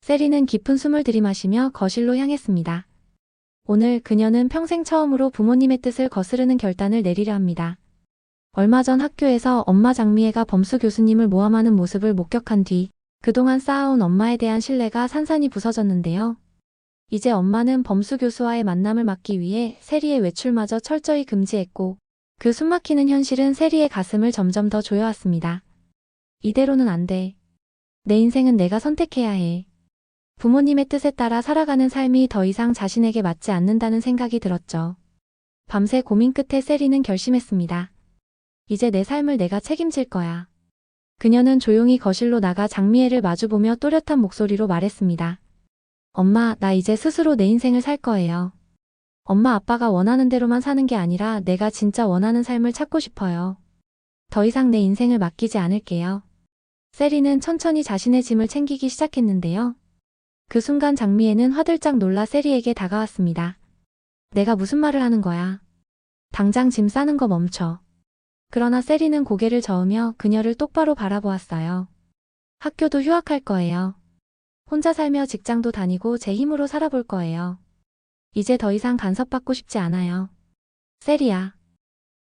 세리는 깊은 숨을 들이마시며 거실로 향했습니다. 오늘 그녀는 평생 처음으로 부모님의 뜻을 거스르는 결단을 내리려 합니다. 얼마 전 학교에서 엄마 장미애가 범수 교수님을 모함하는 모습을 목격한 뒤 그동안 쌓아온 엄마에 대한 신뢰가 산산이 부서졌는데요. 이제 엄마는 범수 교수와의 만남을 막기 위해 세리의 외출마저 철저히 금지했고 그 숨막히는 현실은 세리의 가슴을 점점 더 조여왔습니다. 이대로는 안 돼. 내 인생은 내가 선택해야 해. 부모님의 뜻에 따라 살아가는 삶이 더 이상 자신에게 맞지 않는다는 생각이 들었죠. 밤새 고민 끝에 세리는 결심했습니다. 이제 내 삶을 내가 책임질 거야. 그녀는 조용히 거실로 나가 장미애를 마주보며 또렷한 목소리로 말했습니다. 엄마, 나 이제 스스로 내 인생을 살 거예요. 엄마 아빠가 원하는 대로만 사는 게 아니라 내가 진짜 원하는 삶을 찾고 싶어요. 더 이상 내 인생을 맡기지 않을게요. 세리는 천천히 자신의 짐을 챙기기 시작했는데요. 그 순간 장미애는 화들짝 놀라 세리에게 다가왔습니다. 내가 무슨 말을 하는 거야? 당장 짐 싸는 거 멈춰. 그러나 세리는 고개를 저으며 그녀를 똑바로 바라보았어요. 학교도 휴학할 거예요. 혼자 살며 직장도 다니고 제 힘으로 살아볼 거예요. 이제 더 이상 간섭받고 싶지 않아요. 세리야.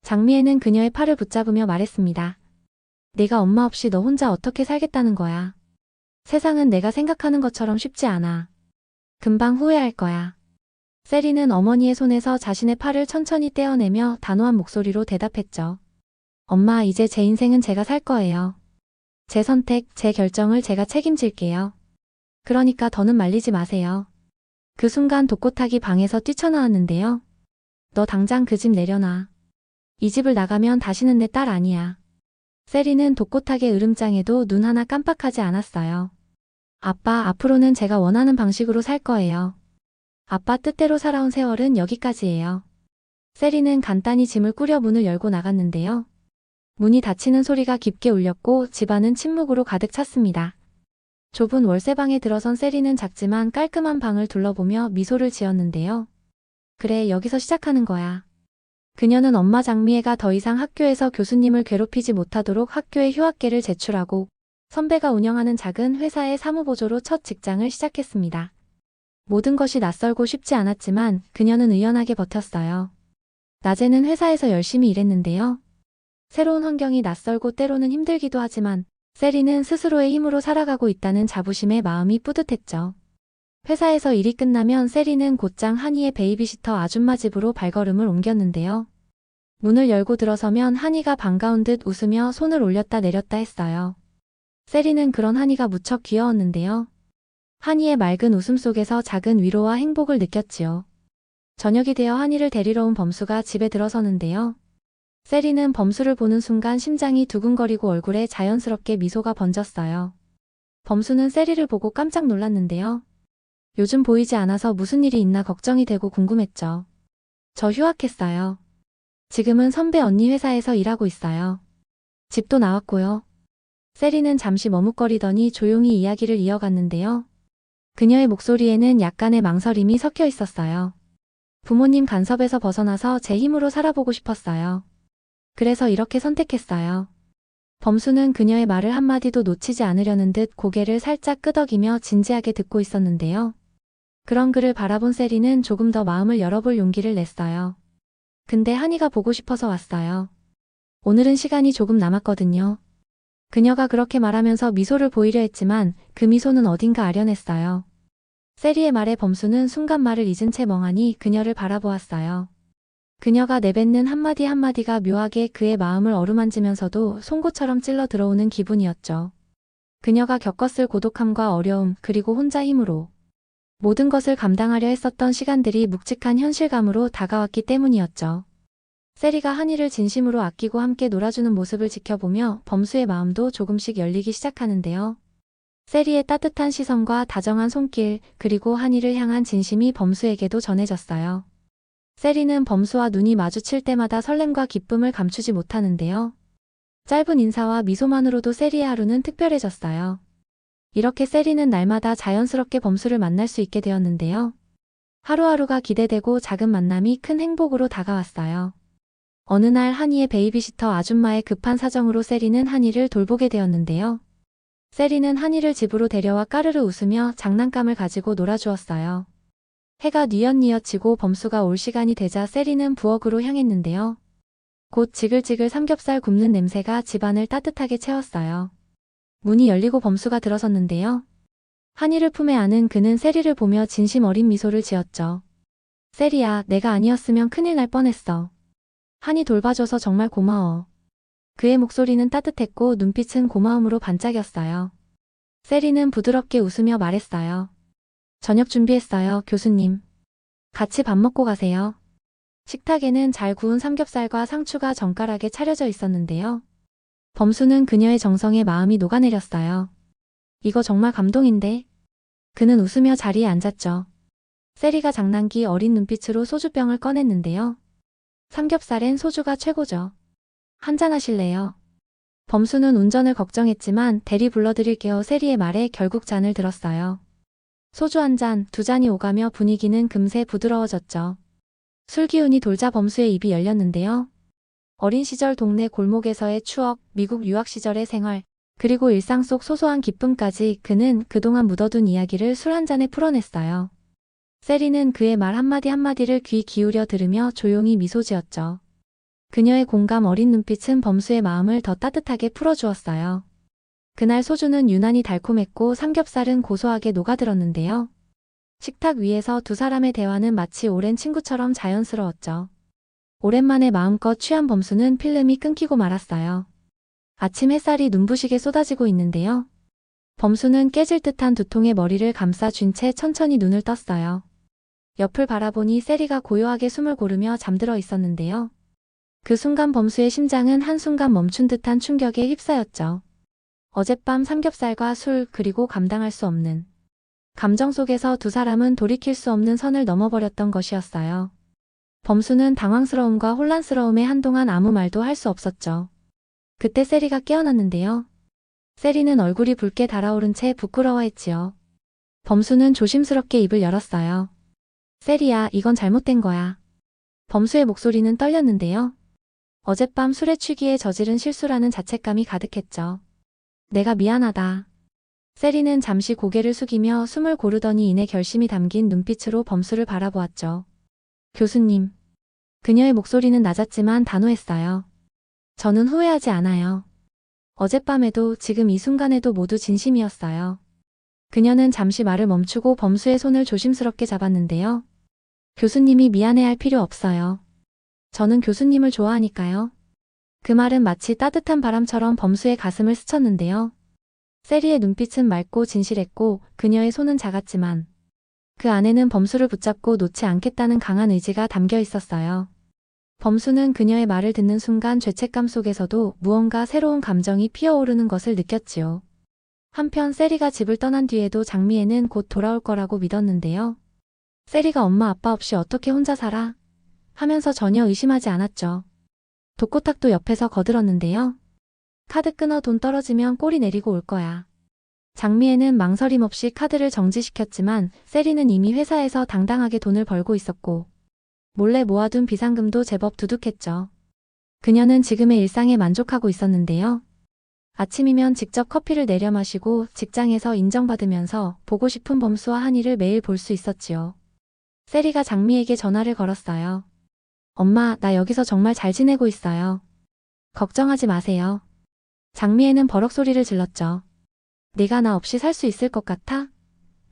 장미애는 그녀의 팔을 붙잡으며 말했습니다. 내가 엄마 없이 너 혼자 어떻게 살겠다는 거야. 세상은 내가 생각하는 것처럼 쉽지 않아. 금방 후회할 거야. 세리는 어머니의 손에서 자신의 팔을 천천히 떼어내며 단호한 목소리로 대답했죠. 엄마, 이제 제 인생은 제가 살 거예요. 제 선택, 제 결정을 제가 책임질게요. 그러니까 더는 말리지 마세요. 그 순간 독고탁이 방에서 뛰쳐나왔는데요. 너 당장 그 집 내려놔. 이 집을 나가면 다시는 내 딸 아니야. 세리는 독고탁의 으름장에도 눈 하나 깜빡하지 않았어요. 아빠, 앞으로는 제가 원하는 방식으로 살 거예요. 아빠 뜻대로 살아온 세월은 여기까지예요. 세리는 간단히 짐을 꾸려 문을 열고 나갔는데요. 문이 닫히는 소리가 깊게 울렸고 집안은 침묵으로 가득 찼습니다. 좁은 월세방에 들어선 세리는 작지만 깔끔한 방을 둘러보며 미소를 지었는데요. 그래, 여기서 시작하는 거야. 그녀는 엄마 장미애가 더 이상 학교에서 교수님을 괴롭히지 못하도록 학교에 휴학계를 제출하고 선배가 운영하는 작은 회사의 사무보조로 첫 직장을 시작했습니다. 모든 것이 낯설고 쉽지 않았지만 그녀는 의연하게 버텼어요. 낮에는 회사에서 열심히 일했는데요. 새로운 환경이 낯설고 때로는 힘들기도 하지만 세리는 스스로의 힘으로 살아가고 있다는 자부심에 마음이 뿌듯했죠. 회사에서 일이 끝나면 세리는 곧장 한이의 베이비시터 아줌마 집으로 발걸음을 옮겼는데요. 문을 열고 들어서면 한이가 반가운 듯 웃으며 손을 올렸다 내렸다 했어요. 세리는 그런 한이가 무척 귀여웠는데요. 한이의 맑은 웃음 속에서 작은 위로와 행복을 느꼈지요. 저녁이 되어 한이를 데리러 온 범수가 집에 들어서는데요. 세리는 범수를 보는 순간 심장이 두근거리고 얼굴에 자연스럽게 미소가 번졌어요. 범수는 세리를 보고 깜짝 놀랐는데요. 요즘 보이지 않아서 무슨 일이 있나 걱정이 되고 궁금했죠. 저 휴학했어요. 지금은 선배 언니 회사에서 일하고 있어요. 집도 나왔고요. 세리는 잠시 머뭇거리더니 조용히 이야기를 이어갔는데요. 그녀의 목소리에는 약간의 망설임이 섞여 있었어요. 부모님 간섭에서 벗어나서 제 힘으로 살아보고 싶었어요. 그래서 이렇게 선택했어요. 범수는 그녀의 말을 한마디도 놓치지 않으려는 듯 고개를 살짝 끄덕이며 진지하게 듣고 있었는데요. 그런 그를 바라본 세리는 조금 더 마음을 열어볼 용기를 냈어요. 근데 한이가 보고 싶어서 왔어요. 오늘은 시간이 조금 남았거든요. 그녀가 그렇게 말하면서 미소를 보이려 했지만 그 미소는 어딘가 아련했어요. 세리의 말에 범수는 순간 말을 잊은 채 멍하니 그녀를 바라보았어요. 그녀가 내뱉는 한마디 한마디가 묘하게 그의 마음을 어루만지면서도 송곳처럼 찔러 들어오는 기분이었죠. 그녀가 겪었을 고독함과 어려움 그리고 혼자 힘으로 모든 것을 감당하려 했었던 시간들이 묵직한 현실감으로 다가왔기 때문이었죠. 세리가 한이를 진심으로 아끼고 함께 놀아주는 모습을 지켜보며 범수의 마음도 조금씩 열리기 시작하는데요. 세리의 따뜻한 시선과 다정한 손길 그리고 한이를 향한 진심이 범수에게도 전해졌어요. 세리는 범수와 눈이 마주칠 때마다 설렘과 기쁨을 감추지 못하는데요. 짧은 인사와 미소만으로도 세리의 하루는 특별해졌어요. 이렇게 세리는 날마다 자연스럽게 범수를 만날 수 있게 되었는데요. 하루하루가 기대되고 작은 만남이 큰 행복으로 다가왔어요. 어느 날 한이의 베이비시터 아줌마의 급한 사정으로 세리는 한이를 돌보게 되었는데요. 세리는 한이를 집으로 데려와 까르르 웃으며 장난감을 가지고 놀아주었어요. 해가 뉘엿뉘엿 지고 범수가 올 시간이 되자 세리는 부엌으로 향했는데요. 곧 지글지글 삼겹살 굽는 냄새가 집안을 따뜻하게 채웠어요. 문이 열리고 범수가 들어섰는데요. 한이를 품에 안은 그는 세리를 보며 진심 어린 미소를 지었죠. 세리야, 내가 아니었으면 큰일 날 뻔했어. 한이 돌봐줘서 정말 고마워. 그의 목소리는 따뜻했고 눈빛은 고마움으로 반짝였어요. 세리는 부드럽게 웃으며 말했어요. 저녁 준비했어요, 교수님. 같이 밥 먹고 가세요. 식탁에는 잘 구운 삼겹살과 상추가 정갈하게 차려져 있었는데요. 범수는 그녀의 정성에 마음이 녹아내렸어요. 이거 정말 감동인데? 그는 웃으며 자리에 앉았죠. 세리가 장난기 어린 눈빛으로 소주병을 꺼냈는데요. 삼겹살엔 소주가 최고죠. 한잔 하실래요? 범수는 운전을 걱정했지만 대리 불러드릴게요. 세리의 말에 결국 잔을 들었어요. 소주 한 잔, 두 잔이 오가며 분위기는 금세 부드러워졌죠. 술 기운이 돌자 범수의 입이 열렸는데요. 어린 시절 동네 골목에서의 추억, 미국 유학 시절의 생활, 그리고 일상 속 소소한 기쁨까지 그는 그동안 묻어둔 이야기를 술 한 잔에 풀어냈어요. 세리는 그의 말 한마디 한마디를 귀 기울여 들으며 조용히 미소 지었죠. 그녀의 공감 어린 눈빛은 범수의 마음을 더 따뜻하게 풀어주었어요. 그날 소주는 유난히 달콤했고 삼겹살은 고소하게 녹아들었는데요. 식탁 위에서 두 사람의 대화는 마치 오랜 친구처럼 자연스러웠죠. 오랜만에 마음껏 취한 범수는 필름이 끊기고 말았어요. 아침 햇살이 눈부시게 쏟아지고 있는데요. 범수는 깨질 듯한 두통의 머리를 감싸 쥔 채 천천히 눈을 떴어요. 옆을 바라보니 세리가 고요하게 숨을 고르며 잠들어 있었는데요. 그 순간 범수의 심장은 한순간 멈춘 듯한 충격에 휩싸였죠. 어젯밤 삼겹살과 술 그리고 감당할 수 없는 감정 속에서 두 사람은 돌이킬 수 없는 선을 넘어버렸던 것이었어요. 범수는 당황스러움과 혼란스러움에 한동안 아무 말도 할 수 없었죠. 그때 세리가 깨어났는데요. 세리는 얼굴이 붉게 달아오른 채 부끄러워했지요. 범수는 조심스럽게 입을 열었어요. 세리야, 이건 잘못된 거야. 범수의 목소리는 떨렸는데요. 어젯밤 술에 취기에 저지른 실수라는 자책감이 가득했죠. 내가 미안하다. 세리는 잠시 고개를 숙이며 숨을 고르더니 이내 결심이 담긴 눈빛으로 범수를 바라보았죠. 교수님. 그녀의 목소리는 낮았지만 단호했어요. 저는 후회하지 않아요. 어젯밤에도 지금 이 순간에도 모두 진심이었어요. 그녀는 잠시 말을 멈추고 범수의 손을 조심스럽게 잡았는데요. 교수님이 미안해할 필요 없어요. 저는 교수님을 좋아하니까요. 그 말은 마치 따뜻한 바람처럼 범수의 가슴을 스쳤는데요. 세리의 눈빛은 맑고 진실했고 그녀의 손은 작았지만 그 안에는 범수를 붙잡고 놓지 않겠다는 강한 의지가 담겨 있었어요. 범수는 그녀의 말을 듣는 순간 죄책감 속에서도 무언가 새로운 감정이 피어오르는 것을 느꼈지요. 한편 세리가 집을 떠난 뒤에도 장미애는 곧 돌아올 거라고 믿었는데요. 세리가 엄마 아빠 없이 어떻게 혼자 살아? 하면서 전혀 의심하지 않았죠. 독고탁도 옆에서 거들었는데요. 카드 끊어 돈 떨어지면 꼬리 내리고 올 거야. 장미애는 망설임 없이 카드를 정지시켰지만 세리는 이미 회사에서 당당하게 돈을 벌고 있었고 몰래 모아둔 비상금도 제법 두둑했죠. 그녀는 지금의 일상에 만족하고 있었는데요. 아침이면 직접 커피를 내려 마시고 직장에서 인정받으면서 보고 싶은 범수와 한이를 매일 볼 수 있었지요. 세리가 장미에게 전화를 걸었어요. 엄마, 나 여기서 정말 잘 지내고 있어요. 걱정하지 마세요. 장미애는 버럭 소리를 질렀죠. 네가 나 없이 살 수 있을 것 같아?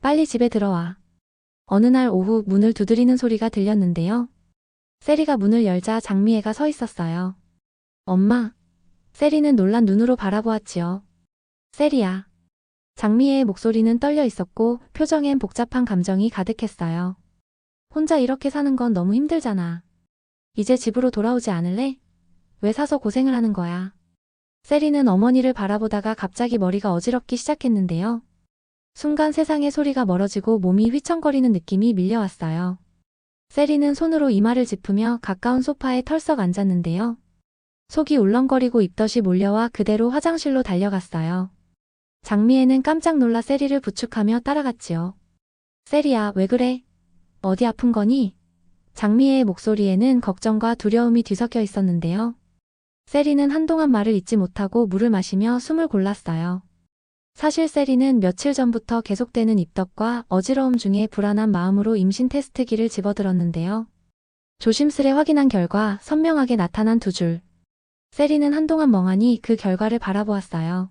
빨리 집에 들어와. 어느 날 오후 문을 두드리는 소리가 들렸는데요. 세리가 문을 열자 장미애가 서 있었어요. 엄마. 세리는 놀란 눈으로 바라보았지요. 세리야. 장미애의 목소리는 떨려 있었고 표정엔 복잡한 감정이 가득했어요. 혼자 이렇게 사는 건 너무 힘들잖아. 이제 집으로 돌아오지 않을래? 왜 사서 고생을 하는 거야? 세리는 어머니를 바라보다가 갑자기 머리가 어지럽기 시작했는데요. 순간 세상의 소리가 멀어지고 몸이 휘청거리는 느낌이 밀려왔어요. 세리는 손으로 이마를 짚으며 가까운 소파에 털썩 앉았는데요. 속이 울렁거리고 입덧이 몰려와 그대로 화장실로 달려갔어요. 장미애는 깜짝 놀라 세리를 부축하며 따라갔지요. 세리야, 왜 그래? 어디 아픈 거니? 장미애의 목소리에는 걱정과 두려움이 뒤섞여 있었는데요. 세리는 한동안 말을 잇지 못하고 물을 마시며 숨을 골랐어요. 사실 세리는 며칠 전부터 계속되는 입덧과 어지러움 중에 불안한 마음으로 임신 테스트기를 집어들었는데요. 조심스레 확인한 결과 선명하게 나타난 두 줄. 세리는 한동안 멍하니 그 결과를 바라보았어요.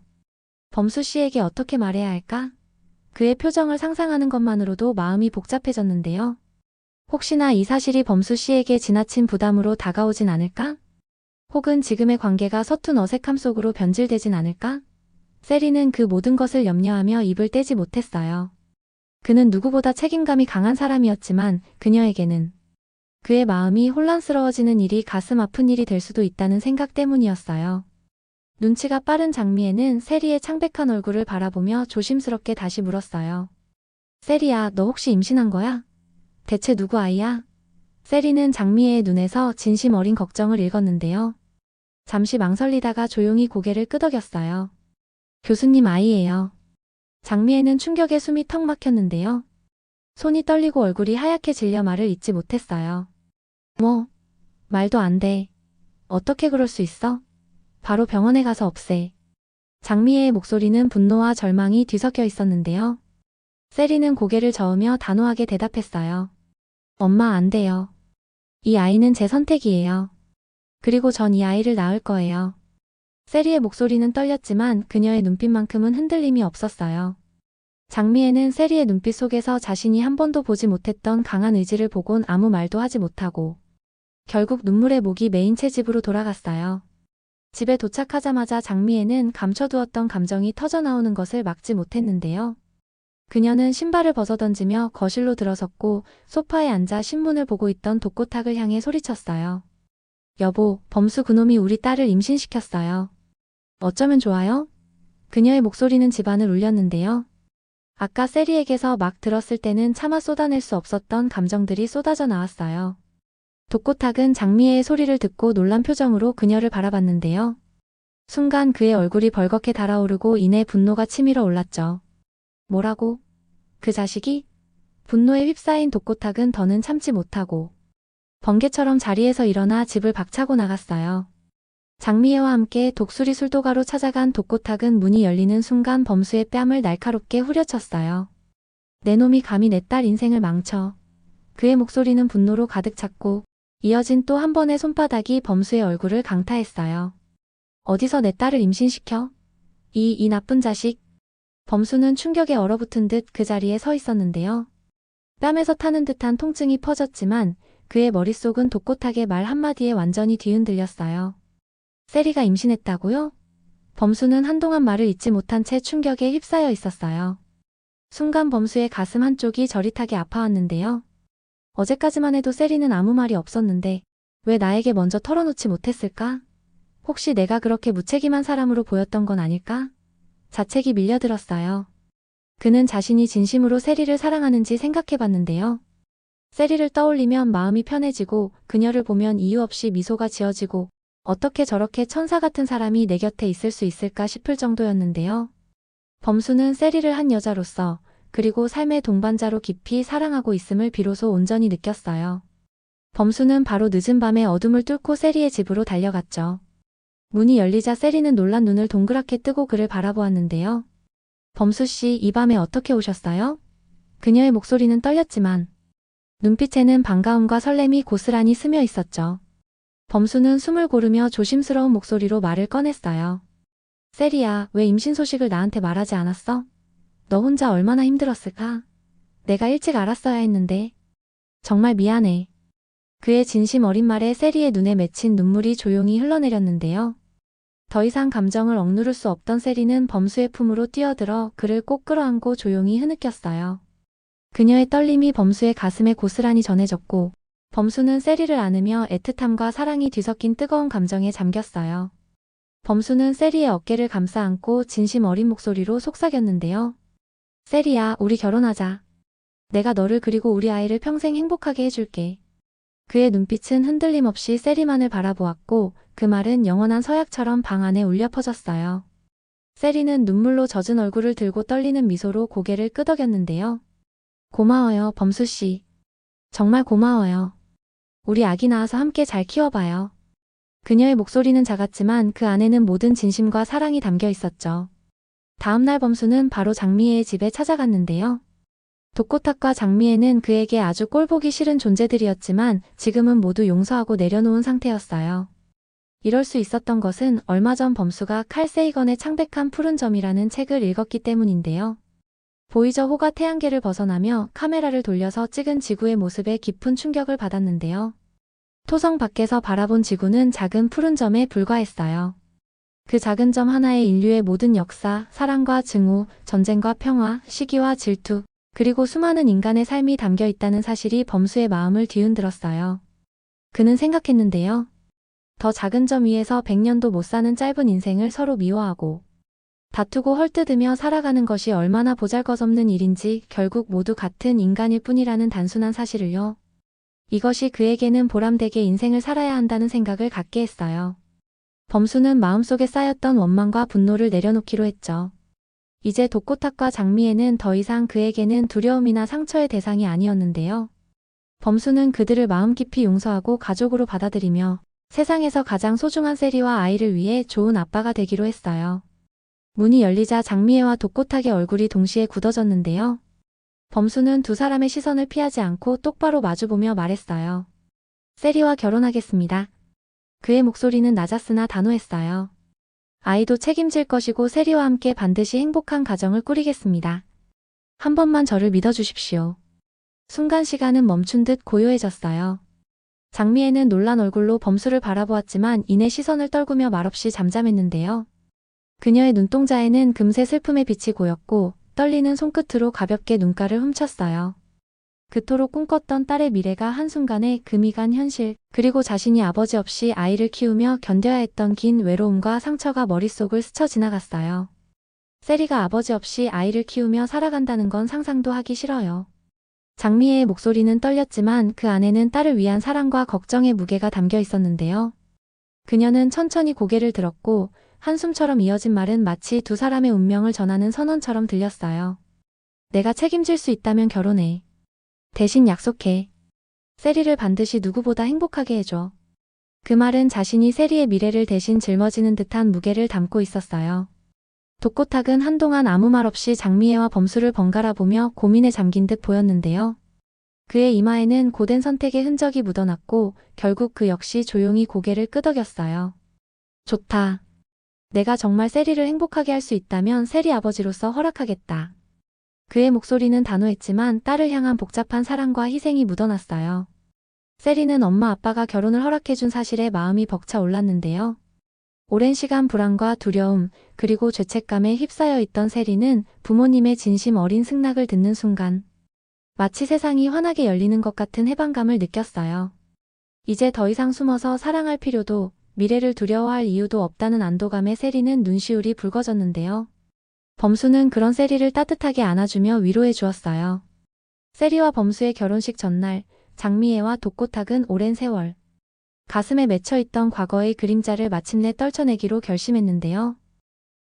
범수 씨에게 어떻게 말해야 할까? 그의 표정을 상상하는 것만으로도 마음이 복잡해졌는데요. 혹시나 이 사실이 범수 씨에게 지나친 부담으로 다가오진 않을까? 혹은 지금의 관계가 서툰 어색함 속으로 변질되진 않을까? 세리는 그 모든 것을 염려하며 입을 떼지 못했어요. 그는 누구보다 책임감이 강한 사람이었지만 그녀에게는 그의 마음이 혼란스러워지는 일이 가슴 아픈 일이 될 수도 있다는 생각 때문이었어요. 눈치가 빠른 장미애는 세리의 창백한 얼굴을 바라보며 조심스럽게 다시 물었어요. 세리야, 너 혹시 임신한 거야? 대체 누구 아이야? 세리는 장미애의 눈에서 진심 어린 걱정을 읽었는데요. 잠시 망설이다가 조용히 고개를 끄덕였어요. 교수님 아이예요. 장미애는 충격에 숨이 턱 막혔는데요. 손이 떨리고 얼굴이 하얗게 질려 말을 잇지 못했어요. 뭐? 말도 안 돼. 어떻게 그럴 수 있어? 바로 병원에 가서 없애. 장미애의 목소리는 분노와 절망이 뒤섞여 있었는데요. 세리는 고개를 저으며 단호하게 대답했어요. 엄마 안 돼요. 이 아이는 제 선택이에요. 그리고 전 이 아이를 낳을 거예요. 세리의 목소리는 떨렸지만 그녀의 눈빛만큼은 흔들림이 없었어요. 장미애는 세리의 눈빛 속에서 자신이 한 번도 보지 못했던 강한 의지를 보곤 아무 말도 하지 못하고 결국 눈물의 목이 메인 채 집으로 돌아갔어요. 집에 도착하자마자 장미애는 감춰두었던 감정이 터져나오는 것을 막지 못했는데요. 그녀는 신발을 벗어던지며 거실로 들어섰고 소파에 앉아 신문을 보고 있던 독고탁을 향해 소리쳤어요. 여보, 범수 그놈이 우리 딸을 임신시켰어요. 어쩌면 좋아요? 그녀의 목소리는 집안을 울렸는데요. 아까 세리에게서 막 들었을 때는 차마 쏟아낼 수 없었던 감정들이 쏟아져 나왔어요. 독고탁은 장미애의 소리를 듣고 놀란 표정으로 그녀를 바라봤는데요. 순간 그의 얼굴이 벌겋게 달아오르고 이내 분노가 치밀어 올랐죠. 뭐라고? 그 자식이? 분노에 휩싸인 독고탁은 더는 참지 못하고 번개처럼 자리에서 일어나 집을 박차고 나갔어요. 장미애와 함께 독수리 술도가로 찾아간 독고탁은 문이 열리는 순간 범수의 뺨을 날카롭게 후려쳤어요. 내 놈이 감히 내 딸 인생을 망쳐. 그의 목소리는 분노로 가득 찼고 이어진 또 한 번의 손바닥이 범수의 얼굴을 강타했어요. 어디서 내 딸을 임신시켜? 이 나쁜 자식. 범수는 충격에 얼어붙은 듯 그 자리에 서 있었는데요. 뺨에서 타는 듯한 통증이 퍼졌지만 그의 머릿속은 독고탁의 말 한마디에 완전히 뒤흔들렸어요. 세리가 임신했다고요? 범수는 한동안 말을 잇지 못한 채 충격에 휩싸여 있었어요. 순간 범수의 가슴 한쪽이 저릿하게 아파왔는데요. 어제까지만 해도 세리는 아무 말이 없었는데 왜 나에게 먼저 털어놓지 못했을까? 혹시 내가 그렇게 무책임한 사람으로 보였던 건 아닐까? 자책이 밀려들었어요. 그는 자신이 진심으로 세리를 사랑하는지 생각해봤는데요. 세리를 떠올리면 마음이 편해지고 그녀를 보면 이유 없이 미소가 지어지고 어떻게 저렇게 천사 같은 사람이 내 곁에 있을 수 있을까 싶을 정도였는데요. 범수는 세리를 한 여자로서 그리고 삶의 동반자로 깊이 사랑하고 있음을 비로소 온전히 느꼈어요. 범수는 바로 늦은 밤에 어둠을 뚫고 세리의 집으로 달려갔죠. 문이 열리자 세리는 놀란 눈을 동그랗게 뜨고 그를 바라보았는데요. 범수 씨, 이 밤에 어떻게 오셨어요? 그녀의 목소리는 떨렸지만 눈빛에는 반가움과 설렘이 고스란히 스며 있었죠. 범수는 숨을 고르며 조심스러운 목소리로 말을 꺼냈어요. 세리야, 왜 임신 소식을 나한테 말하지 않았어? 너 혼자 얼마나 힘들었을까? 내가 일찍 알았어야 했는데. 정말 미안해. 그의 진심 어린 말에 세리의 눈에 맺힌 눈물이 조용히 흘러내렸는데요. 더 이상 감정을 억누를 수 없던 세리는 범수의 품으로 뛰어들어 그를 꼭 끌어안고 조용히 흐느꼈어요. 그녀의 떨림이 범수의 가슴에 고스란히 전해졌고 범수는 세리를 안으며 애틋함과 사랑이 뒤섞인 뜨거운 감정에 잠겼어요. 범수는 세리의 어깨를 감싸 안고 진심 어린 목소리로 속삭였는데요. 세리야, 우리 결혼하자. 내가 너를 그리고 우리 아이를 평생 행복하게 해줄게. 그의 눈빛은 흔들림 없이 세리만을 바라보았고 그 말은 영원한 서약처럼 방 안에 울려 퍼졌어요. 세리는 눈물로 젖은 얼굴을 들고 떨리는 미소로 고개를 끄덕였는데요. 고마워요, 범수씨. 정말 고마워요. 우리 아기 낳아서 함께 잘 키워봐요. 그녀의 목소리는 작았지만 그 안에는 모든 진심과 사랑이 담겨 있었죠. 다음날 범수는 바로 장미애의 집에 찾아갔는데요. 독고탁과 장미애는 그에게 아주 꼴보기 싫은 존재들이었지만 지금은 모두 용서하고 내려놓은 상태였어요. 이럴 수 있었던 것은 얼마 전 범수가 칼 세이건의 창백한 푸른 점이라는 책을 읽었기 때문인데요. 보이저 호가 태양계를 벗어나며 카메라를 돌려서 찍은 지구의 모습에 깊은 충격을 받았는데요. 토성 밖에서 바라본 지구는 작은 푸른 점에 불과했어요. 그 작은 점 하나에 인류의 모든 역사, 사랑과 증오, 전쟁과 평화, 시기와 질투, 그리고 수많은 인간의 삶이 담겨 있다는 사실이 범수의 마음을 뒤흔들었어요. 그는 생각했는데요. 더 작은 점 위에서 100년도 못 사는 짧은 인생을 서로 미워하고 다투고 헐뜯으며 살아가는 것이 얼마나 보잘것없는 일인지 결국 모두 같은 인간일 뿐이라는 단순한 사실을요. 이것이 그에게는 보람되게 인생을 살아야 한다는 생각을 갖게 했어요. 범수는 마음속에 쌓였던 원망과 분노를 내려놓기로 했죠. 이제 독고탁과 장미애는 더 이상 그에게는 두려움이나 상처의 대상이 아니었는데요. 범수는 그들을 마음 깊이 용서하고 가족으로 받아들이며 세상에서 가장 소중한 세리와 아이를 위해 좋은 아빠가 되기로 했어요. 문이 열리자 장미애와 독고탁의 얼굴이 동시에 굳어졌는데요. 범수는 두 사람의 시선을 피하지 않고 똑바로 마주보며 말했어요. 세리와 결혼하겠습니다. 그의 목소리는 낮았으나 단호했어요. 아이도 책임질 것이고 세리와 함께 반드시 행복한 가정을 꾸리겠습니다. 한 번만 저를 믿어주십시오. 순간 시간은 멈춘 듯 고요해졌어요. 장미애는 놀란 얼굴로 범수를 바라보았지만 이내 시선을 떨구며 말없이 잠잠했는데요. 그녀의 눈동자에는 금세 슬픔의 빛이 고였고 떨리는 손끝으로 가볍게 눈가를 훔쳤어요. 그토록 꿈꿨던 딸의 미래가 한순간에 금이 간 현실, 그리고 자신이 아버지 없이 아이를 키우며 견뎌야 했던 긴 외로움과 상처가 머릿속을 스쳐 지나갔어요. 세리가 아버지 없이 아이를 키우며 살아간다는 건 상상도 하기 싫어요. 장미애의 목소리는 떨렸지만 그 안에는 딸을 위한 사랑과 걱정의 무게가 담겨 있었는데요. 그녀는 천천히 고개를 들었고 한숨처럼 이어진 말은 마치 두 사람의 운명을 전하는 선언처럼 들렸어요. 내가 책임질 수 있다면 결혼해. 대신 약속해. 세리를 반드시 누구보다 행복하게 해줘. 그 말은 자신이 세리의 미래를 대신 짊어지는 듯한 무게를 담고 있었어요. 독고탁은 한동안 아무 말 없이 장미애와 범수를 번갈아 보며 고민에 잠긴 듯 보였는데요. 그의 이마에는 고된 선택의 흔적이 묻어났고 결국 그 역시 조용히 고개를 끄덕였어요. 좋다. 내가 정말 세리를 행복하게 할 수 있다면 세리 아버지로서 허락하겠다. 그의 목소리는 단호했지만 딸을 향한 복잡한 사랑과 희생이 묻어났어요. 세리는 엄마 아빠가 결혼을 허락해준 사실에 마음이 벅차 올랐는데요. 오랜 시간 불안과 두려움, 그리고 죄책감에 휩싸여 있던 세리는 부모님의 진심 어린 승낙을 듣는 순간 마치 세상이 환하게 열리는 것 같은 해방감을 느꼈어요. 이제 더 이상 숨어서 사랑할 필요도 미래를 두려워할 이유도 없다는 안도감에 세리는 눈시울이 붉어졌는데요. 범수는 그런 세리를 따뜻하게 안아주며 위로해 주었어요. 세리와 범수의 결혼식 전날, 장미애와 독고탁은 오랜 세월, 가슴에 맺혀있던 과거의 그림자를 마침내 떨쳐내기로 결심했는데요.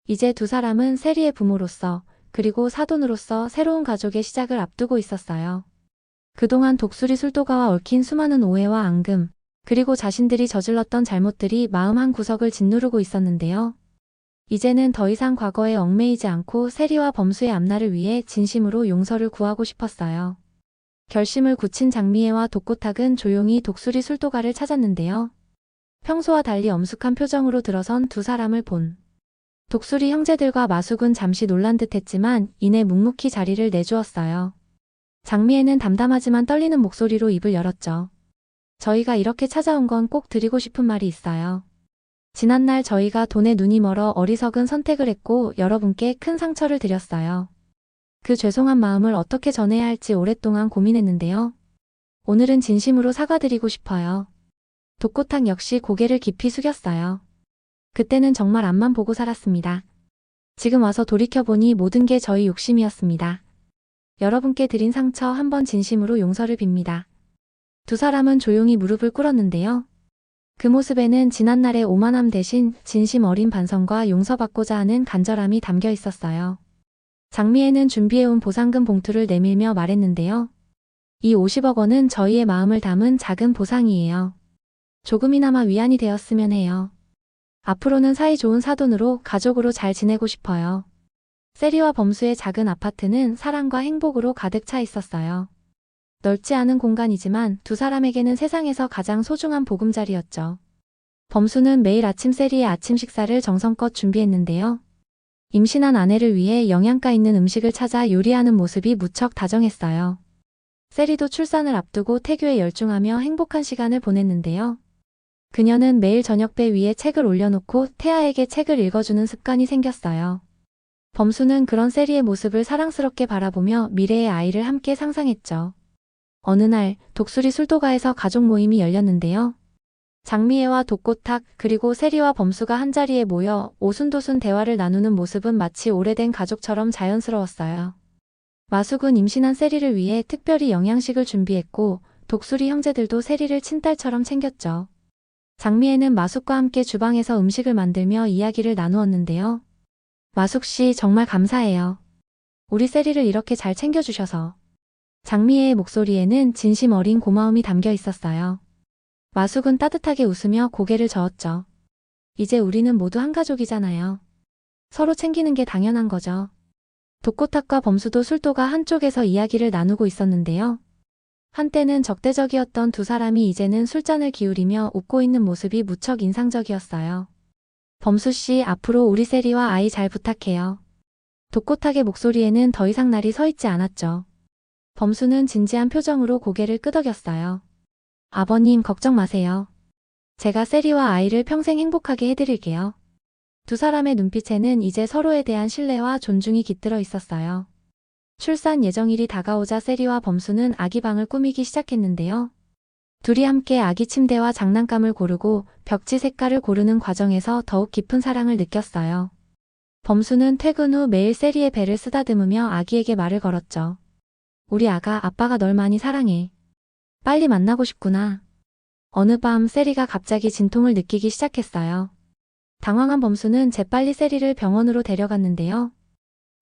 이제 두 사람은 세리의 부모로서, 그리고 사돈으로서 새로운 가족의 시작을 앞두고 있었어요. 그동안 독수리 술도가와 얽힌 수많은 오해와 앙금, 그리고 자신들이 저질렀던 잘못들이 마음 한 구석을 짓누르고 있었는데요. 이제는 더 이상 과거에 얽매이지 않고 세리와 범수의 앞날을 위해 진심으로 용서를 구하고 싶었어요. 결심을 굳힌 장미애와 독고탁은 조용히 독수리 술도가를 찾았는데요. 평소와 달리 엄숙한 표정으로 들어선 두 사람을 본 독수리 형제들과 마숙은 잠시 놀란 듯했지만 이내 묵묵히 자리를 내주었어요. 장미애는 담담하지만 떨리는 목소리로 입을 열었죠. 저희가 이렇게 찾아온 건 꼭 드리고 싶은 말이 있어요. 지난날 저희가 돈에 눈이 멀어 어리석은 선택을 했고 여러분께 큰 상처를 드렸어요. 그 죄송한 마음을 어떻게 전해야 할지 오랫동안 고민했는데요. 오늘은 진심으로 사과드리고 싶어요. 독고탁 역시 고개를 깊이 숙였어요. 그때는 정말 앞만 보고 살았습니다. 지금 와서 돌이켜보니 모든 게 저희 욕심이었습니다. 여러분께 드린 상처 한번 진심으로 용서를 빕니다. 두 사람은 조용히 무릎을 꿇었는데요. 그 모습에는 지난날의 오만함 대신 진심 어린 반성과 용서받고자 하는 간절함이 담겨 있었어요. 장미애는 준비해온 보상금 봉투를 내밀며 말했는데요. 이 50억 원은 저희의 마음을 담은 작은 보상이에요. 조금이나마 위안이 되었으면 해요. 앞으로는 사이 좋은 사돈으로 가족으로 잘 지내고 싶어요. 세리와 범수의 작은 아파트는 사랑과 행복으로 가득 차 있었어요. 넓지 않은 공간이지만 두 사람에게는 세상에서 가장 소중한 보금자리였죠. 범수는 매일 아침 세리의 아침 식사를 정성껏 준비했는데요. 임신한 아내를 위해 영양가 있는 음식을 찾아 요리하는 모습이 무척 다정했어요. 세리도 출산을 앞두고 태교에 열중하며 행복한 시간을 보냈는데요. 그녀는 매일 저녁배 위에 책을 올려놓고 태아에게 책을 읽어주는 습관이 생겼어요. 범수는 그런 세리의 모습을 사랑스럽게 바라보며 미래의 아이를 함께 상상했죠. 어느 날 독수리 술도가에서 가족 모임이 열렸는데요. 장미애와 독고탁 그리고 세리와 범수가 한자리에 모여 오순도순 대화를 나누는 모습은 마치 오래된 가족처럼 자연스러웠어요. 마숙은 임신한 세리를 위해 특별히 영양식을 준비했고 독수리 형제들도 세리를 친딸처럼 챙겼죠. 장미애는 마숙과 함께 주방에서 음식을 만들며 이야기를 나누었는데요. 마숙 씨 정말 감사해요. 우리 세리를 이렇게 잘 챙겨주셔서. 장미애의 목소리에는 진심 어린 고마움이 담겨 있었어요. 마숙은 따뜻하게 웃으며 고개를 저었죠. 이제 우리는 모두 한 가족이잖아요. 서로 챙기는 게 당연한 거죠. 독고탁과 범수도 술도가 한쪽에서 이야기를 나누고 있었는데요. 한때는 적대적이었던 두 사람이 이제는 술잔을 기울이며 웃고 있는 모습이 무척 인상적이었어요. 범수 씨, 앞으로 우리 세리와 아이 잘 부탁해요. 독고탁의 목소리에는 더 이상 날이 서 있지 않았죠. 범수는 진지한 표정으로 고개를 끄덕였어요. 아버님, 걱정 마세요. 제가 세리와 아이를 평생 행복하게 해드릴게요. 두 사람의 눈빛에는 이제 서로에 대한 신뢰와 존중이 깃들어 있었어요. 출산 예정일이 다가오자 세리와 범수는 아기 방을 꾸미기 시작했는데요. 둘이 함께 아기 침대와 장난감을 고르고 벽지 색깔을 고르는 과정에서 더욱 깊은 사랑을 느꼈어요. 범수는 퇴근 후 매일 세리의 배를 쓰다듬으며 아기에게 말을 걸었죠. 우리 아가, 아빠가 널 많이 사랑해. 빨리 만나고 싶구나. 어느 밤 세리가 갑자기 진통을 느끼기 시작했어요. 당황한 범수는 재빨리 세리를 병원으로 데려갔는데요.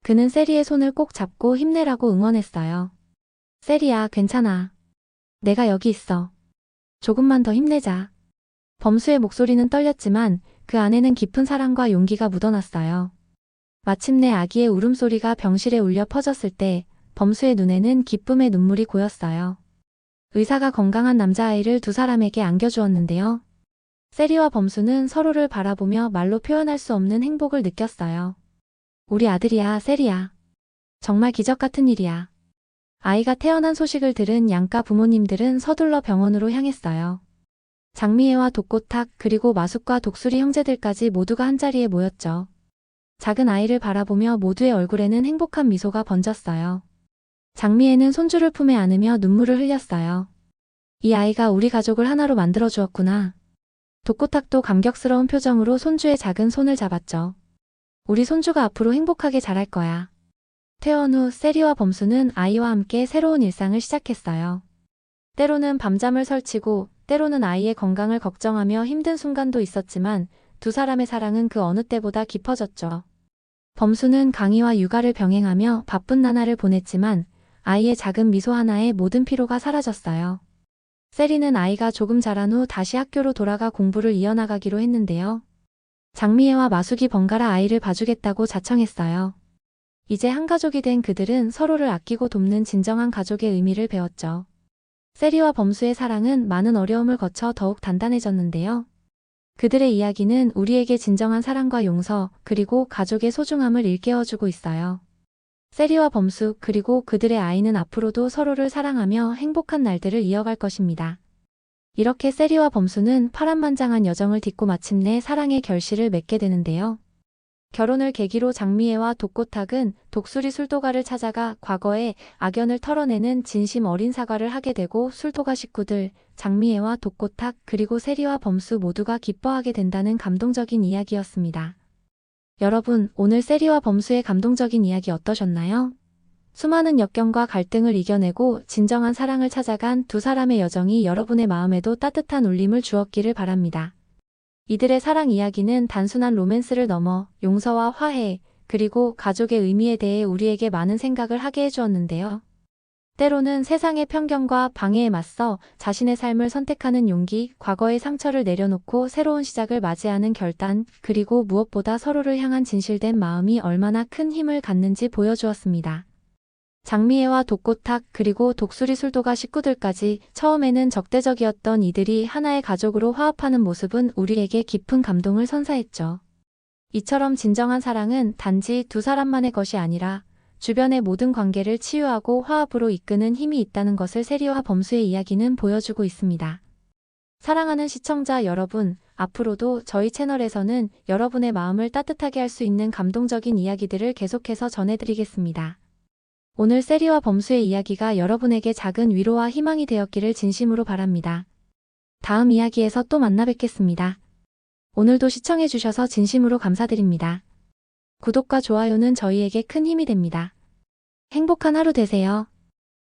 그는 세리의 손을 꼭 잡고 힘내라고 응원했어요. 세리야, 괜찮아. 내가 여기 있어. 조금만 더 힘내자. 범수의 목소리는 떨렸지만 그 안에는 깊은 사랑과 용기가 묻어났어요. 마침내 아기의 울음소리가 병실에 울려 퍼졌을 때 범수의 눈에는 기쁨의 눈물이 고였어요. 의사가 건강한 남자아이를 두 사람에게 안겨주었는데요. 세리와 범수는 서로를 바라보며 말로 표현할 수 없는 행복을 느꼈어요. 우리 아들이야, 세리야. 정말 기적 같은 일이야. 아이가 태어난 소식을 들은 양가 부모님들은 서둘러 병원으로 향했어요. 장미애와 독고탁 그리고 마숙과 독수리 형제들까지 모두가 한자리에 모였죠. 작은 아이를 바라보며 모두의 얼굴에는 행복한 미소가 번졌어요. 장미애는 손주를 품에 안으며 눈물을 흘렸어요. 이 아이가 우리 가족을 하나로 만들어 주었구나. 독고탁도 감격스러운 표정으로 손주의 작은 손을 잡았죠. 우리 손주가 앞으로 행복하게 자랄 거야. 퇴원 후 세리와 범수는 아이와 함께 새로운 일상을 시작했어요. 때로는 밤잠을 설치고 때로는 아이의 건강을 걱정하며 힘든 순간도 있었지만 두 사람의 사랑은 그 어느 때보다 깊어졌죠. 범수는 강의와 육아를 병행하며 바쁜 나날을 보냈지만 아이의 작은 미소 하나에 모든 피로가 사라졌어요. 세리는 아이가 조금 자란 후 다시 학교로 돌아가 공부를 이어나가기로 했는데요. 장미애와 마숙이 번갈아 아이를 봐주겠다고 자청했어요. 이제 한 가족이 된 그들은 서로를 아끼고 돕는 진정한 가족의 의미를 배웠죠. 세리와 범수의 사랑은 많은 어려움을 거쳐 더욱 단단해졌는데요. 그들의 이야기는 우리에게 진정한 사랑과 용서 그리고 가족의 소중함을 일깨워주고 있어요. 세리와 범수 그리고 그들의 아이는 앞으로도 서로를 사랑하며 행복한 날들을 이어갈 것입니다. 이렇게 세리와 범수는 파란만장한 여정을 딛고 마침내 사랑의 결실을 맺게 되는데요. 결혼을 계기로 장미애와 독고탁은 독수리 술도가를 찾아가 과거의 악연을 털어내는 진심 어린 사과를 하게 되고 술도가 식구들, 장미애와 독고탁 그리고 세리와 범수 모두가 기뻐하게 된다는 감동적인 이야기였습니다. 여러분, 오늘 세리와 범수의 감동적인 이야기 어떠셨나요? 수많은 역경과 갈등을 이겨내고 진정한 사랑을 찾아간 두 사람의 여정이 여러분의 마음에도 따뜻한 울림을 주었기를 바랍니다. 이들의 사랑 이야기는 단순한 로맨스를 넘어 용서와 화해, 그리고 가족의 의미에 대해 우리에게 많은 생각을 하게 해주었는데요. 때로는 세상의 편견과 방해에 맞서 자신의 삶을 선택하는 용기, 과거의 상처를 내려놓고 새로운 시작을 맞이하는 결단, 그리고 무엇보다 서로를 향한 진실된 마음이 얼마나 큰 힘을 갖는지 보여주었습니다. 장미애와 독고탁 그리고 독수리 술도가 식구들까지 처음에는 적대적이었던 이들이 하나의 가족으로 화합하는 모습은 우리에게 깊은 감동을 선사했죠. 이처럼 진정한 사랑은 단지 두 사람만의 것이 아니라 주변의 모든 관계를 치유하고 화합으로 이끄는 힘이 있다는 것을 세리와 범수의 이야기는 보여주고 있습니다. 사랑하는 시청자 여러분, 앞으로도 저희 채널에서는 여러분의 마음을 따뜻하게 할 수 있는 감동적인 이야기들을 계속해서 전해드리겠습니다. 오늘 세리와 범수의 이야기가 여러분에게 작은 위로와 희망이 되었기를 진심으로 바랍니다. 다음 이야기에서 또 만나 뵙겠습니다. 오늘도 시청해주셔서 진심으로 감사드립니다. 구독과 좋아요는 저희에게 큰 힘이 됩니다. 행복한 하루 되세요.